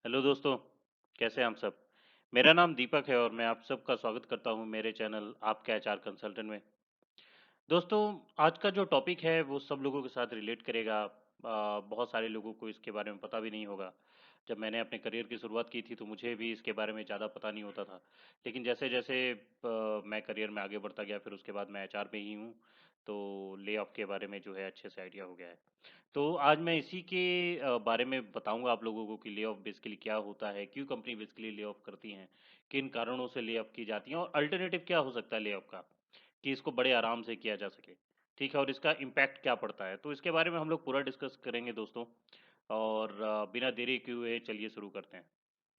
Hello दोस्तों, कैसे हैं हम सब। मेरा नाम दीपक है और मैं आप सबका स्वागत करता हूं मेरे चैनल आपका एचआर कंसल्टेंट में। दोस्तों, आज का जो टॉपिक है वो सब लोगों के साथ रिलेट करेगा। बहुत सारे लोगों को इसके बारे में पता भी नहीं होगा। जब मैंने अपने करियर की शुरुआत की थी तो मुझे भी इसके बारे में ज़्यादा पता नहीं होता था। लेकिन जैसे जैसे मैं करियर में आगे बढ़ता गया, फिर उसके बाद मैं एचआर में ही हूँ, तो ले ऑफ के बारे में जो है अच्छे से आइडिया हो गया है। तो आज मैं इसी के बारे में बताऊंगा आप लोगों को कि ले ऑफ बेसिकली क्या होता है, क्यों कंपनी बेसिकली ले ऑफ करती हैं, किन कारणों से ले ऑफ की जाती हैं और अल्टरनेटिव क्या हो सकता है ले ऑफ का, कि इसको बड़े आराम से किया जा सके। ठीक है, और इसका इम्पैक्ट क्या पड़ता है, तो इसके बारे में हम लोग पूरा डिस्कस करेंगे दोस्तों। और बिना देरी किए हुए चलिए शुरू करते हैं,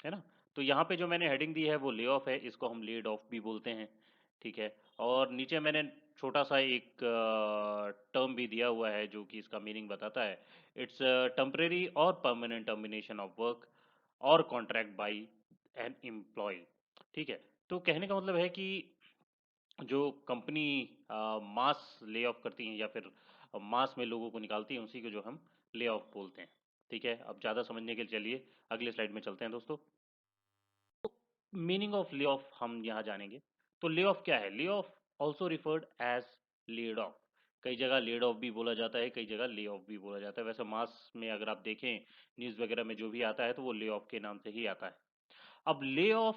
है ना। तो यहाँ पे जो मैंने हेडिंग दी है वो ले ऑफ है, इसको हम लेड ऑफ भी बोलते हैं। ठीक है, और नीचे मैंने छोटा सा एक टर्म भी दिया हुआ है जो कि इसका मीनिंग बताता है। इट्स टेम्परेरी और permanent termination of work or contract by N employ. ठीक है, तो कहने का मतलब है कि जो कंपनी मास ले ऑफ करती हैं या फिर मास में लोगों को निकालती हैं, उसी को जो हम ले ऑफ बोलते हैं। ठीक है, अब ज़्यादा समझने के लिए चलिए अगले स्लाइड में चलते हैं दोस्तों। मीनिंग ऑफ ले ऑफ हम यहाँ जानेंगे। तो ले ऑफ क्या है? Lay off also referred as laid off. कई जगह लेड ऑफ भी बोला जाता है, कई जगह ले ऑफ भी बोला जाता है। वैसे मास में अगर आप देखें न्यूज़ वगैरह में जो भी आता है तो वो ले ऑफ के नाम से ही आता है। अब ले ऑफ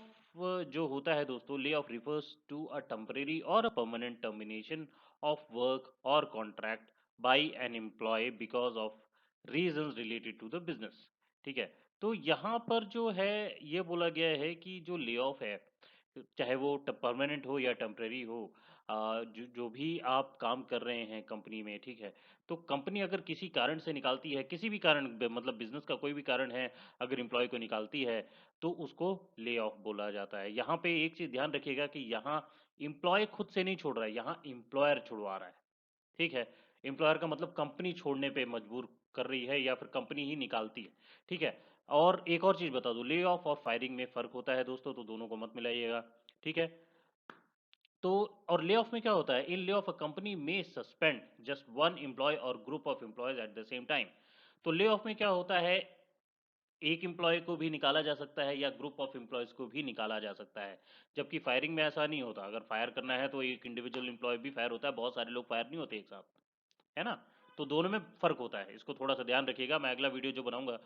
जो होता है दोस्तों, lay off refers to a temporary or a permanent termination of work or contract by an employ because of reasons related to the business. ठीक है, तो यहाँ पर जो है ये बोला गया है कि जो ले ऑफ है, चाहे वो परमानेंट हो या टेम्परेरी हो, जो जो भी आप काम कर रहे हैं कंपनी में, ठीक है, तो कंपनी अगर किसी कारण से निकालती है, किसी भी कारण मतलब बिजनेस का कोई भी कारण है, अगर एम्प्लॉय को निकालती है तो उसको ले ऑफ बोला जाता है। यहाँ पे एक चीज ध्यान रखिएगा कि यहाँ एम्प्लॉय खुद से नहीं छोड़ रहा है, यहाँ एम्प्लॉयर छुड़वा रहा है। ठीक है, एम्प्लॉयर का मतलब कंपनी छोड़ने पे मजबूर कर रही है या फिर कंपनी ही निकालती है। ठीक है, और एक और चीज बता दूं, ले ऑफ और फायरिंग में फर्क होता है दोस्तों, तो दोनों को मत मिलाइएगा। ठीक है, तो और ले ऑफ में क्या होता है? इन ले ऑफ अ कंपनी में सस्पेंड जस्ट वन एम्प्लॉय और group of employees at the same time. तो ले ऑफ में क्या होता है, एक एम्प्लॉय को भी निकाला जा सकता है या ग्रुप ऑफ एम्प्लॉयज को भी निकाला जा सकता है। जबकि फायरिंग में ऐसा नहीं होता। अगर फायर करना है तो एक इंडिविजुअल एम्प्लॉय भी फायर होता है, बहुत सारे लोग फायर नहीं होते एक साथ, है ना। तो दोनों में फर्क होता है, इसको थोड़ा सा ध्यान रखिएगा। मैं अगला वीडियो जो बनाऊंगा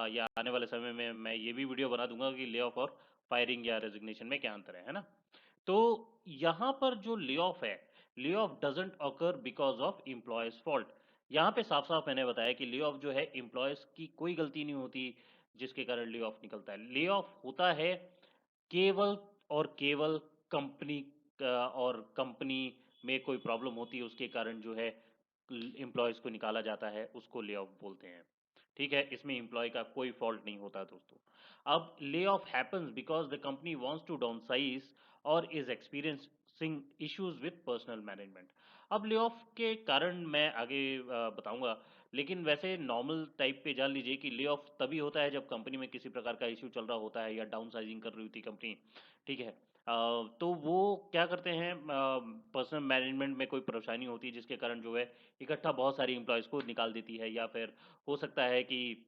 या आने वाले समय में मैं ये भी वीडियो बना दूंगा कि ले ऑफ और फायरिंग या रेजिग्नेशन में क्या अंतर है ना। तो यहाँ पर जो ले ऑफ है, lay of doesn't occur because of employees fault. यहाँ पे साफ साफ मैंने बताया कि ले ऑफ जो है एम्प्लॉयज की कोई गलती नहीं होती जिसके कारण ले ऑफ निकलता है। ले ऑफ होता है केवल और केवल कंपनी और कंपनी में कोई प्रॉब्लम होती है, उसके कारण जो है एम्प्लॉयज को निकाला जाता है, उसको ले ऑफ बोलते हैं। ठीक है, इसमें एम्प्लॉय का कोई फॉल्ट नहीं होता दोस्तों। अब lay off happens because the company wants to downsize or is experiencing issues with personal management. अब ले ऑफ के कारण मैं आगे बताऊंगा, लेकिन वैसे नॉर्मल टाइप पे जान लीजिए कि ले ऑफ तभी होता है जब कंपनी में किसी प्रकार का इश्यू चल रहा होता है या डाउन साइजिंग कर रही होती कंपनी। ठीक है, तो वो क्या करते हैं, पर्सनल मैनेजमेंट में कोई परेशानी होती है जिसके कारण जो है इकट्ठा बहुत सारी एम्प्लॉयज़ को निकाल देती है, या फिर हो सकता है कि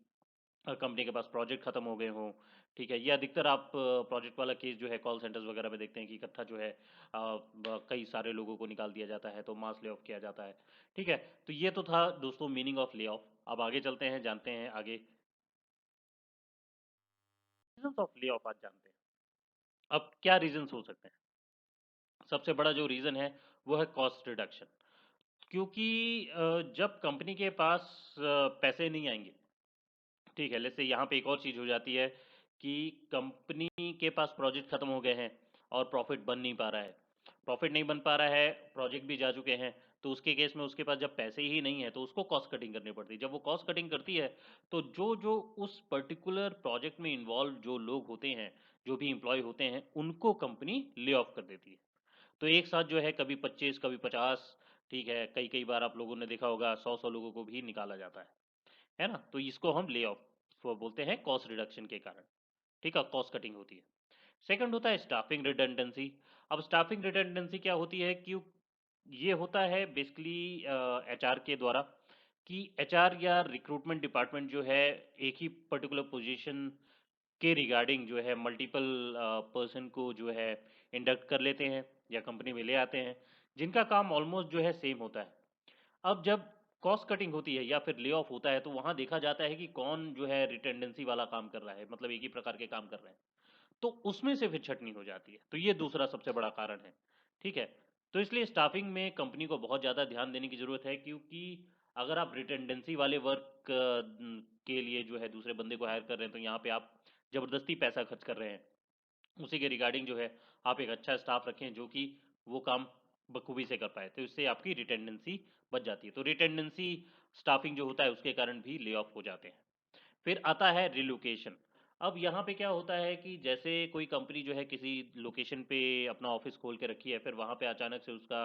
कंपनी के पास प्रोजेक्ट खत्म हो गए हों। ठीक है, ये अधिकतर आप प्रोजेक्ट वाला केस जो है कॉल सेंटर्स वगैरह में देखते हैं कि इकट्ठा जो है कई सारे लोगों को निकाल दिया जाता है, तो मास ले ऑफ किया जाता है। ठीक है, तो ये तो था दोस्तों मीनिंग ऑफ ले ऑफ। अब आगे चलते हैं, जानते हैं आगे रीजंस ऑफ ले ऑफ। आज जानते हैं अब क्या रीजंस हो सकते हैं। सबसे बड़ा जो रीज़न है वो है कॉस्ट रिडक्शन। क्योंकि जब कंपनी के पास पैसे नहीं आएंगे, ठीक है, जैसे यहाँ पे एक और चीज़ हो जाती है कि कंपनी के पास प्रोजेक्ट खत्म हो गए हैं और प्रॉफिट बन नहीं पा रहा है, प्रॉफिट नहीं बन पा रहा है, प्रोजेक्ट भी जा चुके हैं, तो उसके केस में उसके पास जब पैसे ही नहीं है तो उसको कॉस्ट कटिंग करनी पड़ती है। जब वो कॉस्ट कटिंग करती है तो जो जो उस पर्टिकुलर प्रोजेक्ट में इन्वॉल्व जो लोग होते हैं, जो भी इम्प्लॉय होते हैं, उनको कंपनी ले ऑफ कर देती है। तो एक साथ जो है कभी 25 कभी 50, ठीक है, कई कई बार आप लोगों ने देखा होगा 100 लोगों को भी निकाला जाता है ना। तो इसको हम ले ऑफ बोलते हैं कॉस्ट रिडक्शन के कारण। ठीक है, कॉस्ट कटिंग होती है। सेकंड होता है स्टाफिंग रिडंडेंसी। अब स्टाफिंग रिडंडेंसी क्या होती है कि ये होता है बेसिकली एचआर के द्वारा, कि एचआर या रिक्रूटमेंट डिपार्टमेंट जो है एक ही पर्टिकुलर पोजीशन के रिगार्डिंग जो है मल्टीपल पर्सन को जो है इंडक्ट कर लेते हैं या कंपनी में ले आते हैं, जिनका काम ऑलमोस्ट जो है सेम होता है। अब जब कॉस्ट कटिंग होती है या फिर ले ऑफ होता है तो वहां देखा जाता है कि कौन जो है रिटेंडेंसी वाला काम कर रहा है, मतलब एक ही प्रकार के काम कर रहे हैं, तो उसमें से फिर छटनी हो जाती है। तो ये दूसरा सबसे बड़ा कारण है। ठीक है। तो इसलिए स्टाफिंग में कंपनी को बहुत ज़्यादा ध्यान देने की ज़रूरत है, क्योंकि अगर आप रिटेंडेंसी वाले वर्क के लिए जो है दूसरे बंदे को हायर कर रहे हैं, तो यहाँ पे आप ज़बरदस्ती पैसा खर्च कर रहे हैं। उसी के रिगार्डिंग जो है आप एक अच्छा स्टाफ रखें जो कि वो काम बखूबी से कर पाए, तो इससे आपकी रिटेंडेंसी बच जाती है। तो रिटेंडेंसी स्टाफिंग जो होता है उसके कारण भी ले ऑफ हो जाते हैं। फिर आता है रिलोकेशन। अब यहाँ पे क्या होता है कि जैसे कोई कंपनी जो है किसी लोकेशन पे अपना ऑफिस खोल के रखी है, फिर वहाँ पे अचानक से उसका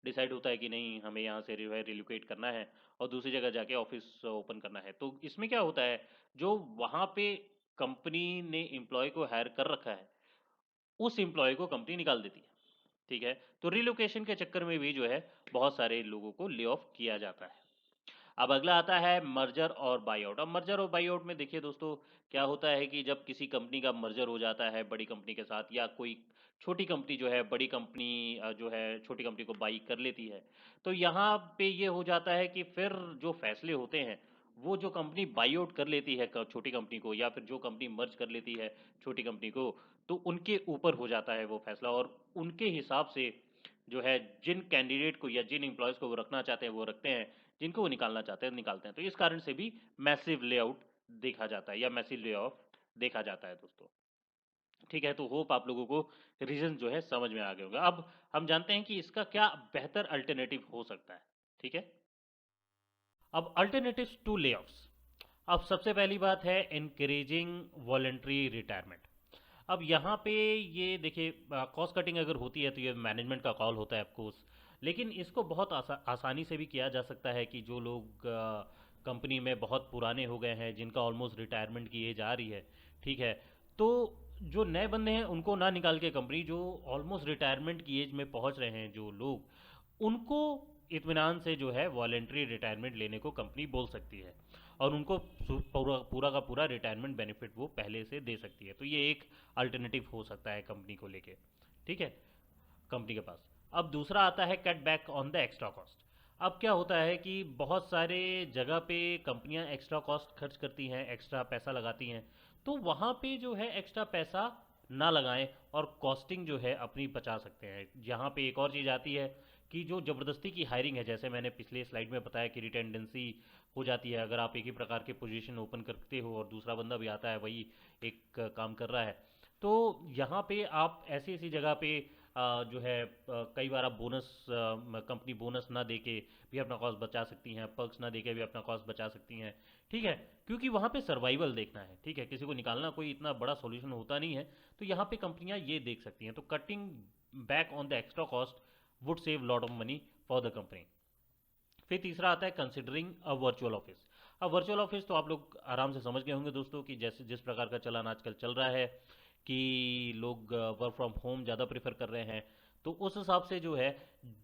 डिसाइड होता है कि नहीं, हमें यहाँ से जो है रिलोकेट करना है और दूसरी जगह जाके ऑफिस ओपन करना है। तो इसमें क्या होता है, जो वहाँ पे कंपनी ने एम्प्लॉय को हायर कर रखा है, उस एम्प्लॉय को कंपनी निकाल देती है। ठीक है। तो रिलोकेशन के चक्कर में भी जो है बहुत सारे लोगों को ले ऑफ किया जाता है। अब अगला आता है मर्जर और बाई आउट। अब मर्जर और बाई आउट में देखिए दोस्तों, क्या होता है कि जब किसी कंपनी का मर्जर हो जाता है बड़ी कंपनी के साथ, या कोई छोटी कंपनी जो है बड़ी कंपनी जो है छोटी कंपनी को बाई कर लेती है, तो यहाँ पे ये हो जाता है कि फिर जो फैसले होते हैं, वो जो कंपनी बाई आउट कर लेती है छोटी कंपनी को, या फिर जो कंपनी मर्ज कर लेती है छोटी कंपनी को, तो उनके ऊपर हो जाता है वो फैसला, और उनके हिसाब से जो है जिन कैंडिडेट को या जिन एम्प्लॉयज़ को वो रखना चाहते हैं वो रखते हैं, जिनको वो निकालना चाहते हैं निकालते हैं। तो इस कारण से भी मैसिव लेआउट देखा जाता है या मैसिव ले ऑफ देखा जाता है दोस्तों। ठीक है। तो होप आप लोगों को रीजन जो है समझ में आ गए होंगे। अब हम जानते हैं कि इसका क्या बेहतर अल्टरनेटिव हो सकता है। ठीक है। अब अल्टरनेटिव्स टू ले। अब सबसे पहली बात है इनकरेजिंग वॉलेंट्री रिटायरमेंट। अब यहाँ पे ये देखिए, कॉस्ट कटिंग अगर होती है तो ये मैनेजमेंट का कॉल होता है ऑफकोर्स, लेकिन इसको बहुत आसानी से भी किया जा सकता है कि जो लोग कंपनी में बहुत पुराने हो गए हैं, जिनका ऑलमोस्ट रिटायरमेंट की एज आ रही है, ठीक है, तो जो नए बंदे हैं उनको ना निकाल के कंपनी जो ऑलमोस्ट रिटायरमेंट की एज में पहुंच रहे हैं जो लोग, उनको इत्मीनान से जो है वॉलेंट्री रिटायरमेंट लेने को कंपनी बोल सकती है, और उनको पूरा पूरा का पूरा रिटायरमेंट बेनिफिट वो पहले से दे सकती है। तो ये एक अल्टरनेटिव हो सकता है कंपनी को लेके। ठीक है, कंपनी के पास। अब दूसरा आता है cut back on the extra cost. अब क्या होता है कि बहुत सारे जगह पे कंपनियां एक्स्ट्रा कॉस्ट खर्च करती हैं, एक्स्ट्रा पैसा लगाती हैं, तो वहाँ पे जो है एक्स्ट्रा पैसा ना लगाएं और कॉस्टिंग जो है अपनी बचा सकते हैं। यहाँ पे एक और चीज़ आती है कि जो ज़बरदस्ती की हायरिंग है, जैसे मैंने पिछले स्लाइड में बताया कि रिटेंडेंसी हो जाती है अगर आप एक ही प्रकार के पोजीशन ओपन करते हो और दूसरा बंदा भी आता है वही एक काम कर रहा है, तो यहाँ पे आप ऐसी ऐसी जगह पे जो है कई बार आप बोनस, कंपनी बोनस ना देके भी अपना कॉस्ट बचा सकती हैं, पर्क्स ना देके भी अपना कॉस्ट बचा सकती हैं। ठीक है, क्योंकि वहाँ पे सर्वाइवल देखना है। ठीक है, किसी को निकालना कोई इतना बड़ा सॉल्यूशन होता नहीं है, तो यहाँ पे कंपनियाँ ये देख सकती हैं। तो cutting back on the extra cost would save lot of money for the company. फिर तीसरा आता है कंसिडरिंग अ वर्चुअल ऑफिस। अब वर्चुअल ऑफिस तो आप लोग आराम से समझ गए होंगे दोस्तों कि जैसे जिस प्रकार का चलन आजकल चल रहा है कि लोग वर्क फ्रॉम होम ज़्यादा प्रेफर कर रहे हैं, तो उस हिसाब से जो है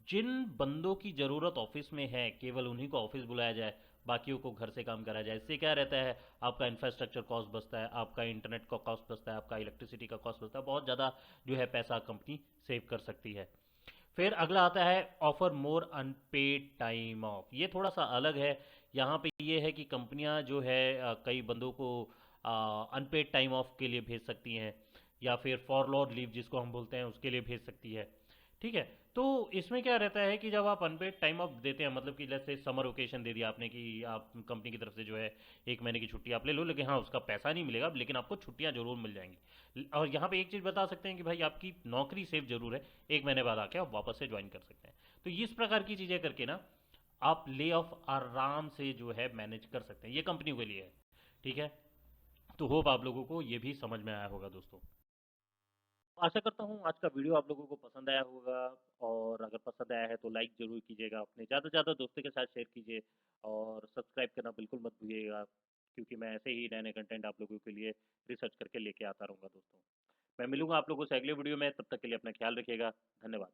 जिन बंदों की ज़रूरत ऑफिस में है केवल उन्हीं को ऑफिस बुलाया जाए, बाकियों को घर से काम कराया जाए। इससे क्या रहता है, आपका इंफ्रास्ट्रक्चर कॉस्ट बचता है, आपका इंटरनेट का कॉस्ट बचता है, आपका इलेक्ट्रिसिटी का कॉस्ट बचता है, बहुत ज़्यादा जो है पैसा कंपनी सेव कर सकती है। फिर अगला आता है offer more unpaid time off. ये थोड़ा सा अलग है। यहाँ पे ये है कि कंपनियां जो है कई बंदों को अनपेड टाइम ऑफ के लिए भेज सकती हैं, या फिर फॉरलॉर्ड लीव जिसको हम बोलते हैं उसके लिए भेज सकती है। ठीक है, तो इसमें क्या रहता है कि जब आप अनपेड टाइम ऑफ देते हैं, मतलब कि जैसे समर वेकेशन दे दिया आपने कि आप कंपनी की तरफ से जो है 1 महीने की छुट्टी आप ले लो, लेकिन हाँ उसका पैसा नहीं मिलेगा, लेकिन आपको छुट्टियां जरूर मिल जाएंगी। और यहाँ पे एक चीज़ बता सकते हैं कि भाई आपकी नौकरी सेफ जरूर है, 1 महीने बाद आके आप वापस से ज्वाइन कर सकते हैं। तो इस प्रकार की चीज़ें करके ना आप ले ऑफ आराम से जो है मैनेज कर सकते हैं, ये कंपनी के लिए है। ठीक है, तो होप आप लोगों को ये भी समझ में आया होगा दोस्तों। आशा करता हूँ आज का वीडियो आप लोगों को पसंद आया होगा, और अगर पसंद आया है तो लाइक ज़रूर कीजिएगा, अपने ज़्यादा से ज़्यादा दोस्तों के साथ शेयर कीजिए, और सब्सक्राइब करना बिल्कुल मत भूलिएगा, क्योंकि मैं ऐसे ही नए नए कंटेंट आप लोगों के लिए रिसर्च करके लेके आता रहूँगा दोस्तों। मैं मिलूंगा आप लोगों से अगले वीडियो में, तब तक के लिए अपना ख्याल रखिएगा। धन्यवाद।